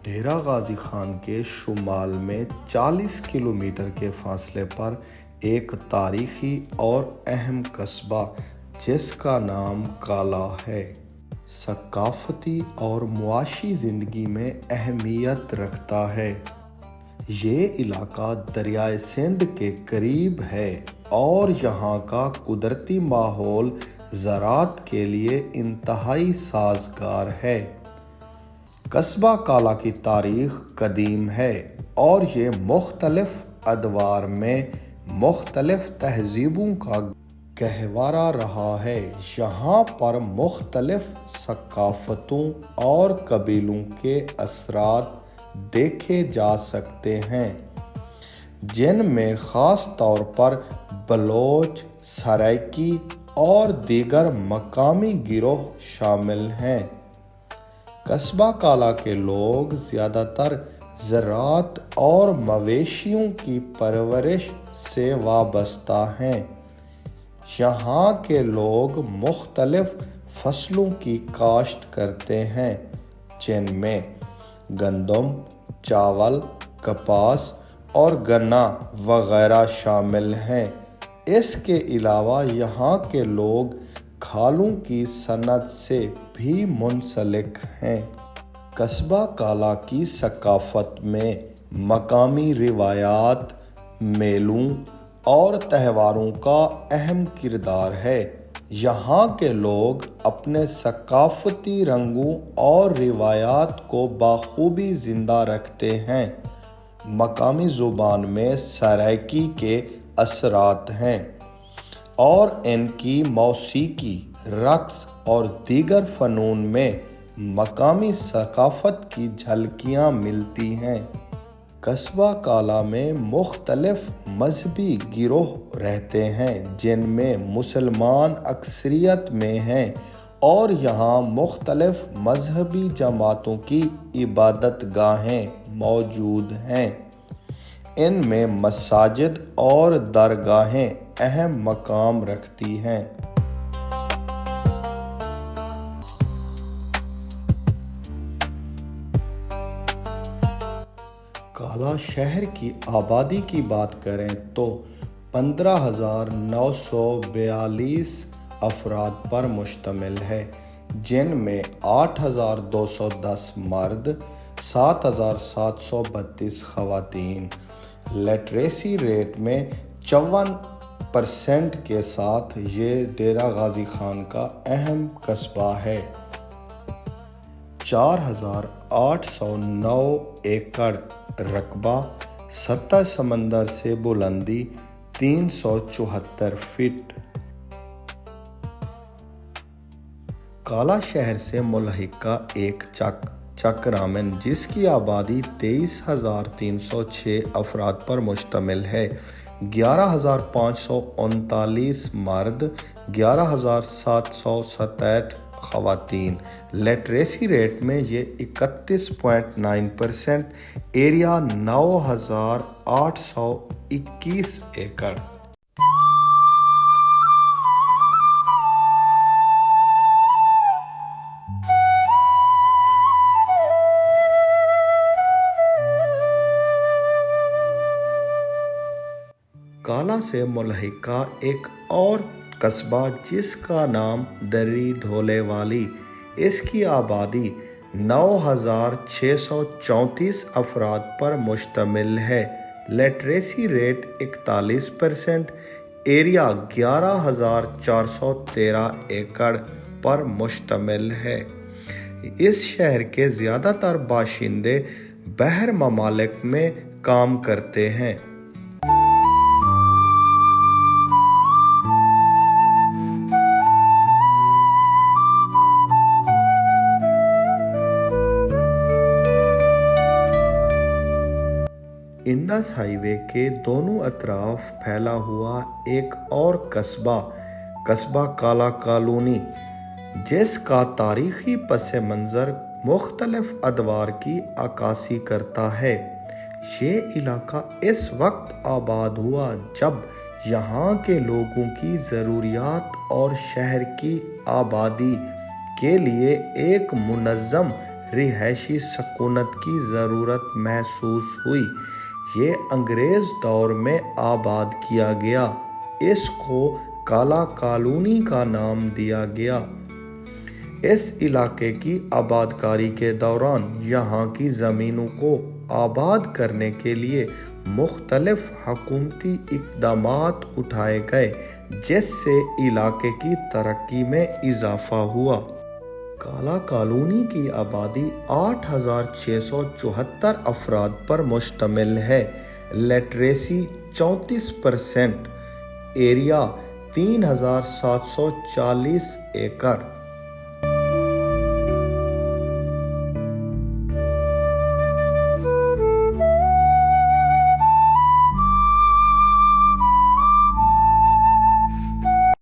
ڈیرہ غازی خان کے شمال میں 40 کلومیٹر کے فاصلے پر ایک تاریخی اور اہم قصبہ جس کا نام کالا ہے، ثقافتی اور معاشی زندگی میں اہمیت رکھتا ہے۔ یہ علاقہ دریائے سندھ کے قریب ہے اور یہاں کا قدرتی ماحول زراعت کے لیے انتہائی سازگار ہے۔ قصبہ کالا کی تاریخ قدیم ہے اور یہ مختلف ادوار میں مختلف تہذیبوں کا گہوارہ رہا ہے۔ یہاں پر مختلف ثقافتوں اور قبیلوں کے اثرات دیکھے جا سکتے ہیں، جن میں خاص طور پر بلوچ، سرائکی اور دیگر مقامی گروہ شامل ہیں۔ قصبہ کالا کے لوگ زیادہ تر زراعت اور مویشیوں کی پرورش سے وابستہ ہیں۔ یہاں کے لوگ مختلف فصلوں کی کاشت کرتے ہیں، جن میں گندم، چاول، کپاس اور گنا وغیرہ شامل ہیں۔ اس کے علاوہ یہاں کے لوگ کھالوں کی صنعت سے بھی منسلک ہیں۔ قصبہ کالا کی ثقافت میں مقامی روایات، میلوں اور تہواروں کا اہم کردار ہے۔ یہاں کے لوگ اپنے ثقافتی رنگوں اور روایات کو بخوبی زندہ رکھتے ہیں۔ مقامی زبان میں سرائکی کے اثرات ہیں اور ان کی موسیقی، رقص اور دیگر فنون میں مقامی ثقافت کی جھلکیاں ملتی ہیں۔ قصبہ کالا میں مختلف مذہبی گروہ رہتے ہیں، جن میں مسلمان اکثریت میں ہیں اور یہاں مختلف مذہبی جماعتوں کی عبادت گاہیں موجود ہیں۔ ان میں مساجد اور درگاہیں اہم مقام رکھتی ہیں۔ کالا شہر کی آبادی کی بات کریں تو 15,942 افراد پر مشتمل ہے، جن میں 8,210 مرد، 7,732 خواتین۔ لٹریسی ریٹ میں 54% کے ساتھ یہ ڈیرہ غازی خان کا اہم قصبہ ہے۔ 4,809 ایکڑ رقبہ، سطح سمندر سے بلندی 374 فٹ۔ کالا شہر سے ملحقہ ایک چک رامن جس کی آبادی 23,306 افراد پر مشتمل ہے، 11,539 مرد، 11,767 خواتین۔ لٹریسی ریٹ میں یہ 31.9%، ایریا 9,821 ایکڑ۔ کالا سے ملحقہ ایک اور قصبہ جس کا نام دری ڈھولے والی، اس کی آبادی 9,634 افراد پر مشتمل ہے، لٹریسی ریٹ 41%، ایریا 11,413 ایکڑ پر مشتمل ہے۔ اس شہر کے زیادہ تر باشندے بحر ممالک میں کام کرتے ہیں۔ انڈس ہائی وے کے دونوں اطراف پھیلا ہوا ایک اور قصبہ کالا کالونی، جس کا تاریخی پس منظر مختلف ادوار کی عکاسی کرتا ہے۔ یہ علاقہ اس وقت آباد ہوا جب یہاں کے لوگوں کی ضروریات اور شہر کی آبادی کے لیے ایک منظم رہائشی سکونت کی ضرورت محسوس ہوئی۔ یہ انگریز دور میں آباد کیا گیا۔ اس کو کالا کالونی کا نام دیا گیا۔ اس علاقے کی آباد کاری کے دوران یہاں کی زمینوں کو آباد کرنے کے لیے مختلف حکومتی اقدامات اٹھائے گئے، جس سے علاقے کی ترقی میں اضافہ ہوا۔ کالا کالونی کی آبادی 8,674 افراد پر مشتمل ہے۔ لٹریسی 34%، ایریا 3,740 ایکڑ۔